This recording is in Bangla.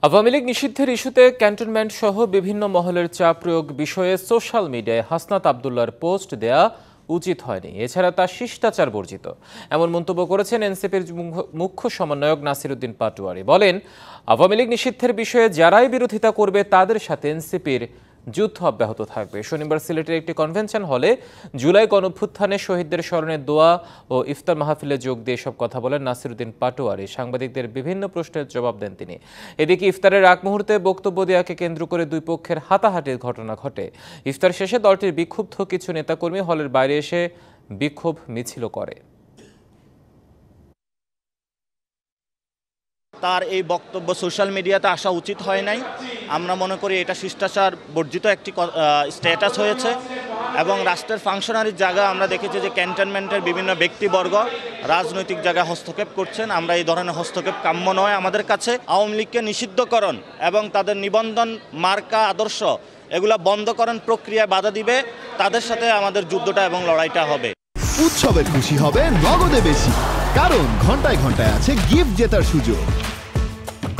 আওয়ামী লীগ নিষিদ্ধের ইস্যুতে ক্যান্টনমেন্ট সহ বিভিন্ন মহলের চাপ প্রয়োগ বিষয়ে সোশ্যাল মিডিয়ায় হাসনাত আবদুল্লাহর পোস্ট দেয়া উচিত হয়নি, এছাড়া তা শিষ্টাচার বর্জিত, এমন মন্তব্য করেছেন এনসিপির মুখ্য সমন্বয়ক নাসির উদ্দিন পাটোয়ারি। বলেন, আওয়ামী লীগ নিষিদ্ধের বিষয়ে যারাই বিরোধিতা করবে তাদের সাথে এনসিপির যুদ্ধ অব্যাহত থাকবে। শনিবার সিলেটের একটি কনভেনশন হলে জুলাই গণঅভ্যুত্থানে শহীদদের স্মরণে দোয়া ও ইফতার মাহফিলে যোগ দিয়ে সব কথা বলেন নাসির উদ্দিন পাটোয়ারি। সাংবাদিকদের বিভিন্ন প্রশ্নের জবাব দেন তিনি। এদিকে ইফতারের আগ মুহূর্তে বক্তব্য দেওয়াকে কেন্দ্র করে দুই পক্ষের হাতাহাতির ঘটনা ঘটে। ইফতার শেষে দলটির বিক্ষুব্ধ কিছু নেতাকর্মী হলের বাইরে এসে বিক্ষোভ মিছিল করে। তার এই বক্তব্য সোশ্যাল মিডিয়াতে আসা উচিত হয় নাই। আমরা মনে করি এটা শিষ্টাচার বর্জিত একটি স্ট্যাটাস হয়েছে এবং রাষ্ট্রের ফাংশনারির জায়গা আমরা দেখেছি যে ক্যান্টনমেন্টের বিভিন্ন ব্যক্তিবর্গ রাজনৈতিক জায়গায় হস্তক্ষেপ করছেন। আমরা এই ধরনের হস্তক্ষেপ কাম্য নয় আমাদের কাছে। আওয়ামী লীগকে নিষিদ্ধকরণ এবং তাদের নিবন্ধন মার্কা আদর্শ এগুলা বন্ধকরণ প্রক্রিয়ায় বাধা দিবে, তাদের সাথে আমাদের যুদ্ধটা এবং লড়াইটা হবে। উৎসবের খুশি হবে নগদে বেশি, কারণ ঘন্টায় ঘন্টায় আছে গিফট জেতার সুযোগ।